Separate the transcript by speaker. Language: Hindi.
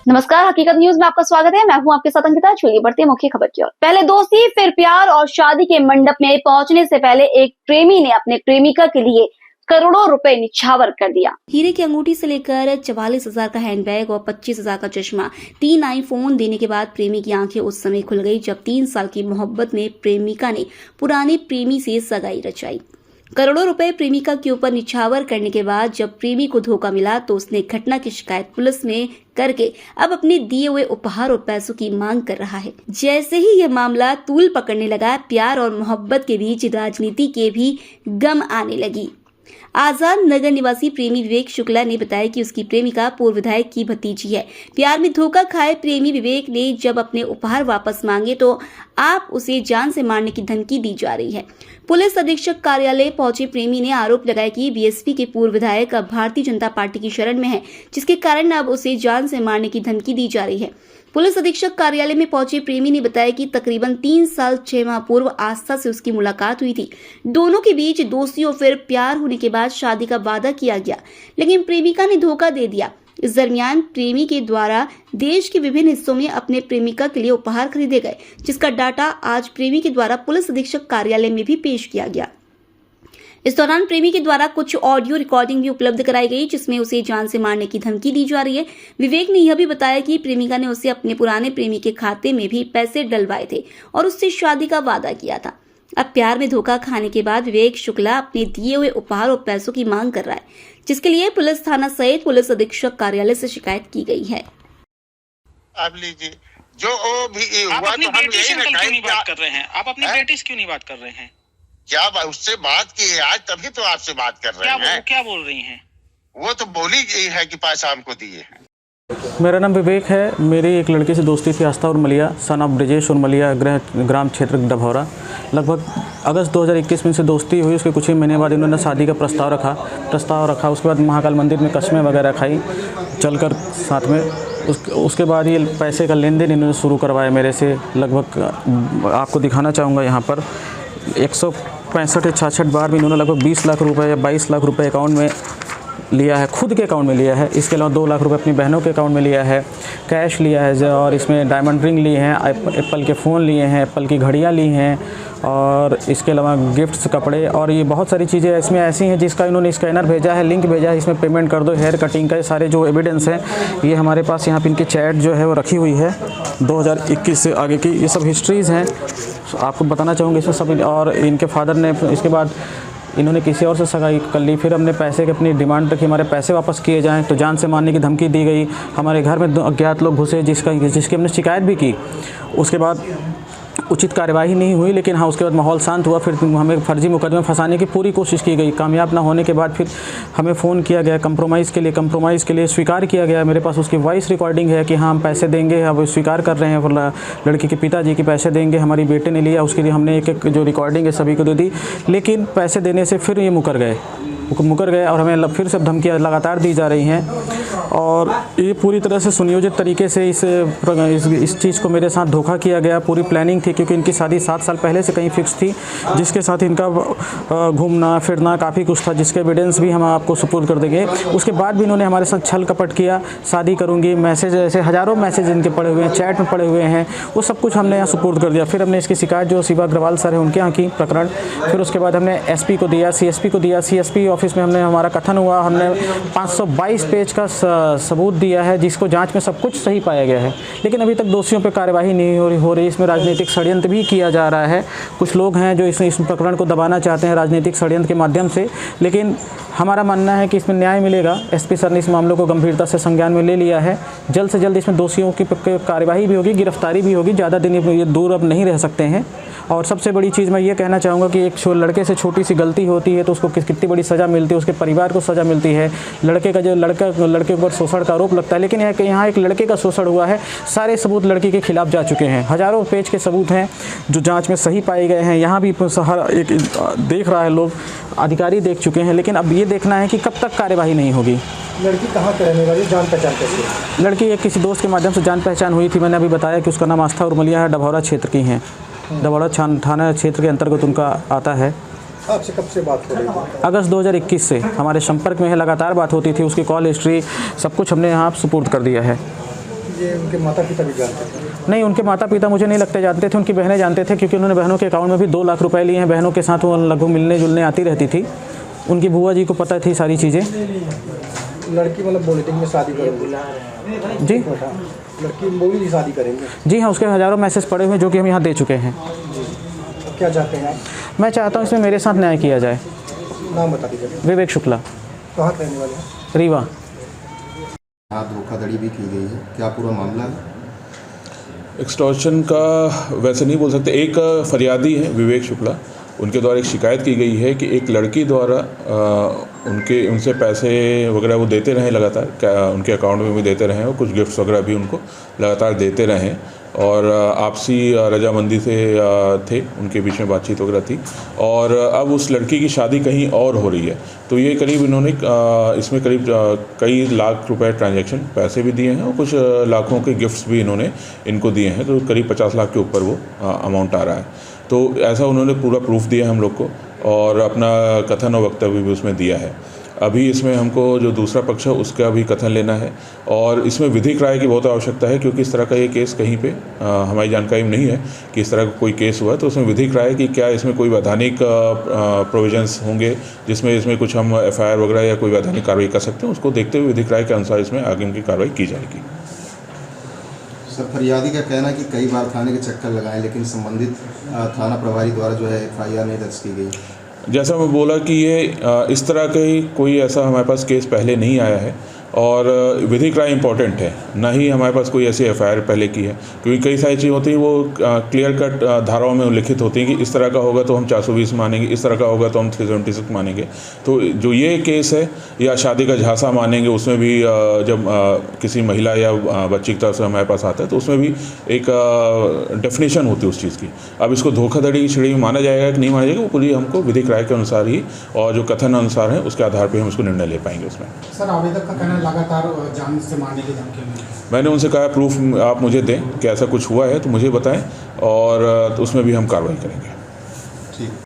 Speaker 1: नमस्कार, हकीकत न्यूज में आपका स्वागत है। मैं हूं आपके साथ अंकिता। चलिए बढ़ते हैं मुख्य खबर की ओर। पहले दोस्ती फिर प्यार और शादी के मंडप में पहुंचने से पहले एक प्रेमी ने अपने प्रेमिका के लिए करोड़ों रुपए निछावर कर दिया।
Speaker 2: हीरे की अंगूठी से लेकर 44,000 का हैंडबैग और 25,000 का चश्मा, 3 आईफोन देने के बाद प्रेमी की आंखें उस समय खुल गई जब 3 साल की मोहब्बत में प्रेमिका ने पुराने प्रेमी से सगाई रचाई। करोड़ों रुपए प्रेमिका के ऊपर निछावर करने के बाद जब प्रेमी को धोखा मिला तो उसने घटना की शिकायत पुलिस में करके अब अपने दिए हुए उपहार और पैसों की मांग कर रहा है। जैसे ही यह मामला तूल पकड़ने लगा, प्यार और मोहब्बत के बीच राजनीति के भी गम आने लगी। आजाद नगर निवासी प्रेमी विवेक शुक्ला ने बताया कि उसकी प्रेमिका पूर्व विधायक की भतीजी है। प्यार में धोखा खाए प्रेमी विवेक ने जब अपने उपहार वापस मांगे तो आप उसे जान से मारने की धमकी दी जा रही है। पुलिस अधीक्षक कार्यालय पहुंचे प्रेमी ने आरोप लगाया कि बीएसपी के पूर्व विधायक अब भारतीय जनता पार्टी की शरण में है, जिसके कारण अब उसे जान से मारने की धमकी दी जा रही है। पुलिस अधीक्षक कार्यालय में पहुंचे प्रेमी ने बताया कि तकरीबन 3 साल 6 माह पूर्व आस्था से उसकी मुलाकात हुई थी। दोनों के बीच दोस्ती और फिर प्यार होने के बाद शादी का वादा किया गया, लेकिन प्रेमिका ने धोखा दे दिया। इस दरमियान प्रेमी के द्वारा देश के विभिन्न हिस्सों में अपने प्रेमिका के लिए उपहार खरीदे गए, जिसका डाटा आज प्रेमी के द्वारा पुलिस अधीक्षक कार्यालय में भी पेश किया गया। इस दौरान प्रेमी के द्वारा कुछ ऑडियो रिकॉर्डिंग भी उपलब्ध कराई गई, जिसमें उसे जान से मारने की धमकी दी जा रही है। विवेक ने यह भी बताया कि प्रेमिका ने उसे अपने पुराने प्रेमी के खाते में भी पैसे डलवाए थे और उससे शादी का वादा किया था। अब प्यार में धोखा खाने के बाद विवेक शुक्ला अपने दिए हुए उपहार और पैसों की मांग कर रहा है, जिसके लिए पुलिस थाना सहित पुलिस अधीक्षक कार्यालय से शिकायत की गई है।
Speaker 3: आप लीजिए जो भी
Speaker 4: आप अपनी बेटी से क्यों नहीं बात कर रहे हैं? आप अपनी बेटी से क्यों नहीं बात कर रहे हैं?
Speaker 3: क्या उससे बात की है आज, तभी तो आपसे बात कर रहे हैं।
Speaker 4: क्या बोल रही हैं? वो
Speaker 3: तो बोली गई है कि पैसा हमको दिए।
Speaker 5: मेरा नाम विवेक है। मेरी एक लड़की से दोस्ती थी, आस्था उर्मलिया, सन ऑफ ब्रजेश उर्मलिया, ग्राम क्षेत्र डभौरा। लगभग अगस्त 2021 में से दोस्ती हुई। उसके कुछ ही महीने बाद इन्होंने शादी का प्रस्ताव रखा। उसके बाद महाकाल मंदिर में कस्में वगैरह खाई चलकर साथ में। उसके बाद ये पैसे का लेन देन इन्होंने शुरू करवाया मेरे से। लगभग आपको दिखाना चाहूँगा यहाँ पर 165 या 66 बार में इन्होंने लगभग 20 लाख रुपए या 22 लाख रुपए अकाउंट में लिया है, खुद के अकाउंट में लिया है। इसके अलावा 2 लाख रुपए अपनी बहनों के अकाउंट में लिया है, कैश लिया है, और इसमें डायमंड रिंग लिए हैं, एप्पल के फ़ोन लिए हैं, एप्पल की घड़ियाँ ली हैं, और इसके अलावा गिफ्ट्स, कपड़े, और ये बहुत सारी चीज़ें इसमें ऐसी हैं जिसका इन्होंने स्कैनर भेजा है, लिंक भेजा है, इसमें पेमेंट कर दो, हेयर कटिंग का। ये सारे जो एविडेंस हैं ये हमारे पास यहाँ पे इनकी चैट जो है वो रखी हुई है 2021 से आगे की। ये सब हिस्ट्रीज़ हैं, आपको बताना चाहूँगी इसमें सब। और इनके फादर ने इसके बाद इन्होंने किसी और से सगाई कर ली। फिर हमने पैसे की अपनी डिमांड रखी, हमारे पैसे वापस किए जाएं, तो जान से मारने की धमकी दी गई। हमारे घर में अज्ञात लोग घुसे जिसकी हमने शिकायत भी की। उसके बाद उचित कार्यवाही नहीं हुई, लेकिन हाँ उसके बाद माहौल शांत हुआ। फिर हमें फर्जी मुकदमे फंसाने की पूरी कोशिश की गई। कामयाब ना होने के बाद फिर हमें फ़ोन किया गया कंप्रोमाइज़ के लिए स्वीकार किया गया। मेरे पास उसकी वॉइस रिकॉर्डिंग है कि हाँ हम पैसे देंगे, अब स्वीकार कर रहे हैं। लड़की के पिताजी के पैसे देंगे, हमारी बेटे ने लिया, उसके लिए हमने एक जो रिकॉर्डिंग है सभी को दे दी। लेकिन पैसे देने से फिर ये मुकर गए और हमें फिर से धमकियाँ लगातार दी जा रही हैं। और ये पूरी तरह से सुनियोजित तरीके से इस चीज़ को मेरे साथ धोखा किया गया। पूरी प्लानिंग थी, क्योंकि इनकी शादी 7 साल पहले से कहीं फिक्स थी, जिसके साथ इनका घूमना फिरना काफ़ी कुछ था, जिसके एविडेंस भी हम आपको सुपुर्द कर देंगे। उसके बाद भी इन्होंने हमारे साथ छल कपट किया। शादी करूँगी, मैसेज ऐसे हज़ारों मैसेज इनके पड़े हुए हैं, चैट में पड़े हुए हैं, वो सब कुछ हमने यहाँ सुपुर्द कर दिया। फिर हमने इसकी शिकायत जो शिवा अग्रवाल सर है उनके यहाँ की प्रकरण। फिर उसके बाद हमने एसपी को दिया, सीएसपी को दिया। सीएसपी ऑफिस में हमने हमारा कथन हुआ, हमने 522 पेज का सबूत दिया है, जिसको जांच में सब कुछ सही पाया गया है। लेकिन अभी तक दोषियों पे कार्यवाही नहीं हो रही। इसमें राजनीतिक षड्यंत्र भी किया जा रहा है। कुछ लोग हैं जो इस प्रकरण को दबाना चाहते हैं राजनीतिक षड्यंत्र के माध्यम से, लेकिन हमारा मानना है कि इसमें न्याय मिलेगा। एसपी सर ने इस मामले को गंभीरता से संज्ञान में ले लिया है। जल्द से जल्द इसमें दोषियों की कार्यवाही भी होगी, गिरफ्तारी भी होगी। ज़्यादा दिन ये दूर अब नहीं रह सकते हैं। और सबसे बड़ी चीज़ मैं ये कहना चाहूँगा कि एक लड़के से छोटी सी गलती होती है तो उसको कितनी बड़ी सज़ा मिलती है, उसके परिवार को सज़ा मिलती है। लड़के के ऊपर शोषण का आरोप लगता है, लेकिन यहाँ एक लड़के का शोषण हुआ है। सारे सबूत लड़की के खिलाफ जा चुके हैं, हज़ारों पेज के सबूत हैं जो जांच में सही पाए गए हैं। यहाँ भी हर एक देख रहा है, लोग अधिकारी देख चुके हैं। लेकिन अब ये देखना है कि कब तक कार्यवाही नहीं होगी।
Speaker 6: लड़की कहाँ के रहने वाली, जान पहचान कैसी?
Speaker 5: लड़की एक किसी दोस्त के माध्यम से जान पहचान हुई थी। मैंने अभी बताया कि उसका नाम आस्था उर्मलिया है, डभौरा क्षेत्र की हैं। डभौरा थाना क्षेत्र के अंतर्गत उनका आता है।
Speaker 6: आपसे कब से बात हो रही है?
Speaker 5: अगस्त 2021 से हमारे संपर्क में है, लगातार बात होती थी। उसकी कॉल हिस्ट्री सब कुछ हमने यहाँ सुपुर्द कर दिया है।
Speaker 6: लड़के उनके माता पिता भी जानते थे?
Speaker 5: नहीं, उनके माता पिता मुझे नहीं लगते जानते थे, उनकी बहनें जानते थे क्योंकि उन्होंने बहनों के अकाउंट में भी 2 लाख रुपए लिए हैं। बहनों के साथ वो लगभग मिलने जुलने आती रहती थी। उनकी बुआ जी को पता थी सारी चीज़ें।
Speaker 6: लड़की मतलब बुलेटिन में शादी करेंगे?
Speaker 5: जी
Speaker 6: लड़की बोली थी शादी करेंगे?
Speaker 5: जी हाँ, उसके हज़ारों मैसेज पड़े हुए हैं जो कि हम यहाँ दे चुके हैं।
Speaker 6: अब क्या चाहते हैं आप?
Speaker 5: मैं चाहता हूँ इसमें मेरे साथ न्याय किया जाए।
Speaker 6: नाम बता दीजिए।
Speaker 5: विवेक शुक्ला,
Speaker 6: कहाँ के रहने वाले हैं?
Speaker 5: रीवा।
Speaker 7: यहाँ धोखाधड़ी भी की गई है, क्या पूरा मामला है?
Speaker 8: एक्सटॉर्शन का वैसे नहीं बोल सकते। एक फरियादी है विवेक शुक्ला, उनके द्वारा एक शिकायत की गई है कि एक लड़की द्वारा उनसे पैसे वगैरह वो देते रहे लगातार, उनके अकाउंट में भी देते रहे और कुछ गिफ्ट्स वगैरह भी उनको लगातार देते रहे और आपसी रजामंदी से थे, उनके बीच में बातचीत वगैरह थी और अब उस लड़की की शादी कहीं और हो रही है। तो ये करीब इन्होंने इसमें करीब कई लाख रुपए ट्रांजैक्शन पैसे भी दिए हैं और कुछ लाखों के गिफ्ट्स भी इन्होंने इनको दिए हैं, तो करीब 50 लाख के ऊपर वो अमाउंट आ रहा है। तो ऐसा उन्होंने पूरा प्रूफ दिया हम लोग को और अपना कथन और वक्तव्य भी उसमें दिया है। अभी इसमें हमको जो दूसरा पक्ष है उसका भी कथन लेना है और इसमें विधिक राय की बहुत आवश्यकता है क्योंकि इस तरह का ये केस कहीं पे हमारी जानकारी में नहीं है कि इस तरह का कोई केस हुआ है। तो उसमें विधिक राय कि क्या इसमें कोई वैधानिक प्रोविजंस होंगे जिसमें इसमें कुछ हम FIR वगैरह या कोई वैधानिक कार्रवाई कर सकते हैं, उसको देखते हुए विधिक राय के अनुसार इसमें आगे उनकी कार्रवाई की जाएगी।
Speaker 7: सर, फरियादी का कहना है कि कई बार थाने के चक्कर लगाए लेकिन संबंधित थाना प्रभारी द्वारा जो है FIR नहीं दर्ज की गई।
Speaker 8: जैसा मैं बोला कि ये इस तरह का ही कोई ऐसा हमारे पास केस पहले नहीं आया है और विधिक राय इम्पॉर्टेंट है, ना ही हमारे पास कोई ऐसी FIR पहले की है क्योंकि कई सारी चीज़ें होती हैं वो क्लियर कट धाराओं में उल्लिखित होती हैं कि इस तरह का होगा तो हम 420 मानेंगे, इस तरह का होगा तो हम 376 मानेंगे। तो जो ये केस है या शादी का झांसा मानेंगे, उसमें भी जब किसी महिला या बच्ची की तरफ से हमारे पास आता है तो उसमें भी एक डेफिनेशन होती है उस चीज़ की। अब इसको धोखाधड़ी की श्रेणी में माना जाएगा कि नहीं माना जाएगा, वो पूरी हमको विधिक राय के अनुसार ही और जो कथन अनुसार है उसके आधार पर हम उसको निर्णय ले पाएंगे। उसमें
Speaker 6: सर, आवेदक का कहना लगातार जान से मारने की धमकी मिली।
Speaker 8: मैंने उनसे कहा प्रूफ आप मुझे दें कि ऐसा कुछ हुआ है तो मुझे बताएं और उसमें भी हम कार्रवाई करेंगे।
Speaker 7: ठीक।